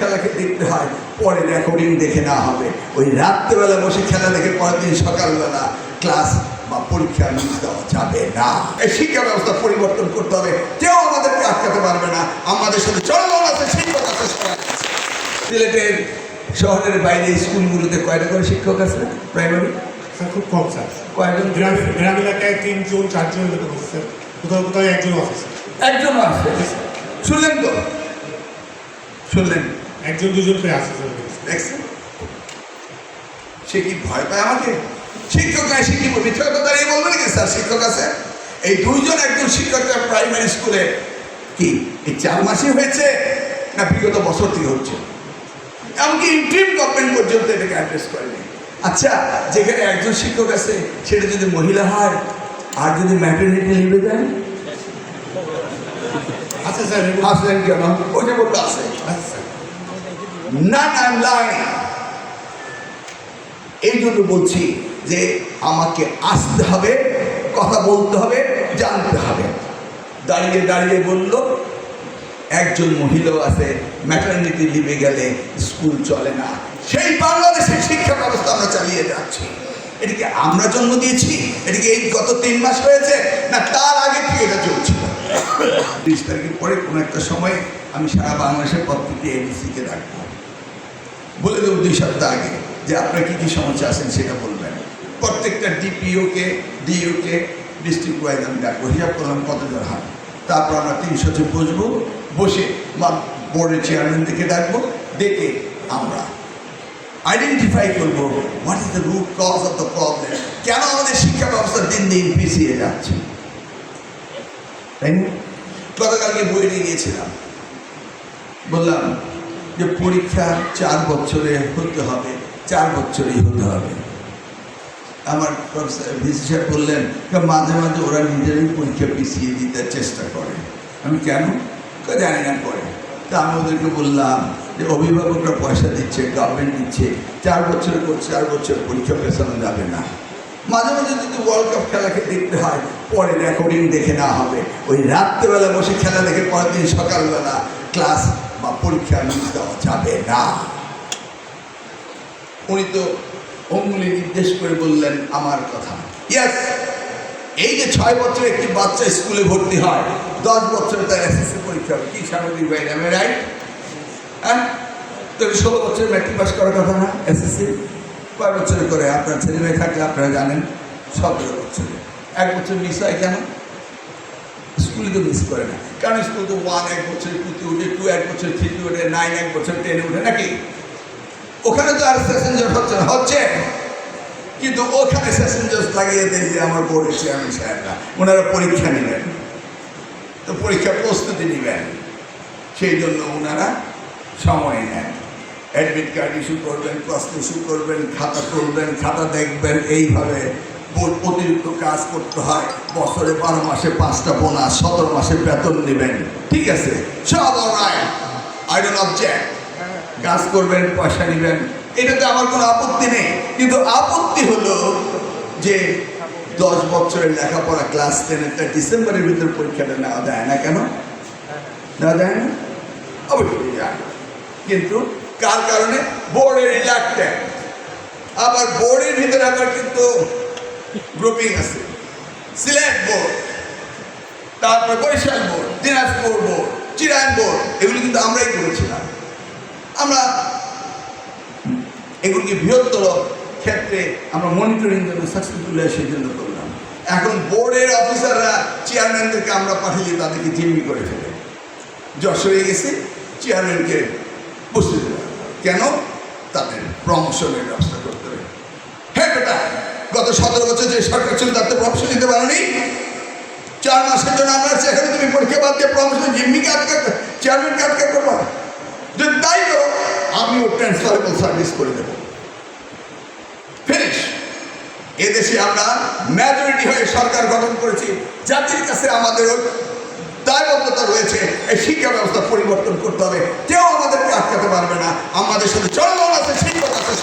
খেলাকে দেখতে হয়, পরে রেকর্ডিং দেখে নেওয়া হবে। ওই রাত্রেবেলা বসে খেলা দেখে পরের দিন সকালবেলা ক্লাস বা পরীক্ষা মিস দেওয়া যাবে না। এই শিক্ষা ব্যবস্থা পরিবর্তন করতে হবে, কেউ আমাদেরকে আটকাতে পারবে না। আমাদের সাথে চলমান আছে, শিক্ষক আছে। সিলেটের শহরের বাইরে স্কুলগুলোতে কয়টা করে শিক্ষক আছে প্রাইমারি? খুব কম স্যার। কয়েকজন? গ্রাম এলাকায় 3 জন 4 জন এরকম আছে স্যার। কোথাও কোথাও একজনও আছে স্যার। একজনও আছে? শুনলেন তো, শুনলেন? 1 2 জন করে আছে স্যার। দেখছেন, সে কি ভয় পায় আমাকে? শিক্ষক নাই, সে কি মিথ্যা কথা দাঁড়িয়ে বলবে নাকি স্যার শিক্ষক আছে? এই 2 জন একজন শিক্ষকটা প্রাইমারি স্কুলে কি এই 4 মাসই হয়েছে না বিগত বছর থেকে হচ্ছে? এমনকি ইন্টারিম গভর্নমেন্ট পর্যন্ত এটাকে অ্যাড্রেস করেনি। আচ্ছা, যেখানে একজন শিক্ষক আছে সেটা যদি মহিলা হয় আর যদি ম্যাটারনিটি লিভে দেন? আচ্ছা স্যার। আসলেন কেন? ওইটা বলতে আছে না, এই জন্য বলছি যে আমাকে আসতে হবে, কথা বলতে হবে, জানতে হবে। দাঁড়িয়ে দাঁড়িয়ে বলল একজন মহিলাও আছে, ম্যাটারনিটি লিভে গেলে স্কুল চলে না। সেই বাংলাদেশের শিক্ষা ব্যবস্থা আমরা চালিয়ে যাচ্ছি। এটিকে আমরা জন্ম দিয়েছি? এটিকে এই গত 3 মাস হয়েছে না তার আগে থেকে এটা চলছিল? 30 তারিখের পরে কোনো একটা সময় আমি সারা বাংলাদেশের পত্রিকে এডিসিকে রাখবো, বলে দেবো 2 সপ্তাহ আগে যে আপনারা কী কী সমস্যা আছেন সেটা বলবেন। প্রত্যেকটা ডিপিওকে ডিওকে ডিস্ট্রিক্ট ওয়াইজ আমি ডাকবো, হিসাব করলাম কতজন হয়। তারপর আমরা 300 জন বসবো, বসে বা বোর্ডের চেয়ারম্যানদেরকে ডাকবো, ডেকে আমরা আইডেন্টিফাই করবো what is the root cause of the problem. কেন আমাদের শিক্ষা ব্যবস্থা দিন দিন পিছিয়ে যাচ্ছে, তাই না? গতকালকে বই নিয়ে গিয়েছিলাম, বললাম যে পরীক্ষা 4 বছরে হতে হবে, 4 বছরেই হতে হবে। আমার প্রফেসর ভিসি সাহেব বললেন মাঝে মাঝে ওরা নিজেরাই পরীক্ষা পিছিয়ে দিতে চেষ্টা করে। আমি কেন জানি না করে। তা আমি ওদেরকে বললাম যে অভিভাবকরা পয়সা দিচ্ছে, গভর্নমেন্ট দিচ্ছে, 4 বছরের পর 4 বছর পরীক্ষা পেছানো যাবে না। মাঝে মাঝে যদি ওয়ার্ল্ড কাপ খেলাকে দেখতে হয়, পরে রেকর্ডিং দেখে নেওয়া হবে। ওই রাত্রেবেলা বসে খেলা দেখে পরের দিন সকালবেলা ক্লাস বা পরীক্ষা মিস দেওয়া যাবে না। উনি তো অঙ্গুলি নির্দেশ করে বললেন আমার কথা। ইয়েস, এই যে 6 বছরে একটি বাচ্চা স্কুলে ভর্তি হয়, 10 বছরে তার এসএসসি পরীক্ষা হবে, কি স্বাভাবিক বাইরে আমি রাইট? হ্যাঁ, তো 16 বছরে ম্যাট্রিক পাস করার কথা না? এসএসসি কয় বছরে করে? আপনার ছেলে মেয়ে থাকলে আপনারা জানেন 17 বছরে। 1 বছর মিস হয় কেন? স্কুলে তো মিস করে না, কারণ স্কুল তো 1 1 বছরে 2 উঠে, 2 1 বছরে 3 উঠে, 9 1 বছর 10 উঠে নাকি? ওখানে তো আর সেশন জট হচ্ছে না, হচ্ছে, কিন্তু ওখানে সেশন জট লাগিয়ে দেয় যে আমার বোর্ডের চেয়ারম্যান সাহেবরা, ওনারা পরীক্ষা নেবেন, তো পরীক্ষার প্রস্তুতি নেবেন, সেই জন্য ওনারা সময় নেন। অ্যাডমিট কার্ড ইস্যু করবেন, প্রশ্ন ইস্যু করবেন, খাতা তুলবেন, খাতা দেখবেন, এইভাবে অতিরিক্ত কাজ করতে হয়। বছরে 12 মাসে 5টা বোনাস, 17 মাসে বেতন নেবেন, ঠিক আছে, সব অলরাইট, আই ডোন্ট অবজেক্ট। কাজ করবেন, পয়সা নেবেন, এটাতে আমার কোনো আপত্তি নেই। কিন্তু আপত্তি হলো যে 10 বছরের লেখাপড়া ক্লাস 10-এরটা ডিসেম্বরের ভিতরে পরীক্ষাটা নেওয়া যায় না। কেন নেওয়া যায় না? অবশ্যই যায়, কিন্তু কার কারণে? বোর্ডের রিলাক্টেন্ট। আবার বোর্ডের ভিতরে আবার কিন্তু গ্রুপিং আছে, সিলেট বোর্ড, তারপর Barishal board, Dinajpur board, Chirang board, এগুলো কিন্তু আমরাই করেছিলাম। আমরা এগুলিকে বৃহত্তর ক্ষেত্রে আমরা মনিটরিং জন্য সাকসেসফুল সেই জন্য করলাম। এখন বোর্ডের অফিসাররা চেয়ারম্যানদেরকে আমরা পাঠিয়ে তাদেরকে জিম্মি করে ফেলে, যশোরে গেছে চেয়ারম্যানকে বসতে দেবে। কেন? তাদের প্রমোশনের ব্যবস্থা করতে হবে। হ্যাঁ বেটা, গত 17 বছর যে সরকার ছিল তার তো প্রমোশন দিতে পারেনি। 4 মাসের জন্য আমরা সেখানে তুমি পরীক্ষা বাদ দিয়ে প্রমোশন জিম্মিকে আটকা, চেয়ারম্যানকে আটকা করবো? যদি তাই করো, আমিও ট্রান্সফারেবল সার্ভিস করে দেবো, ফিনিশ। এদেশে আমরা মেজরিটি হয়ে সরকার গঠন করেছি, জাতির কাছে আমাদের দায়বদ্ধতা রয়েছে। এই শিক্ষা ব্যবস্থা পরিবর্তন করতে হবে, কেউ আমাদেরকে আটকাতে পারবে না। আমাদের সাথে চলমান আছে, শিক্ষক আছে।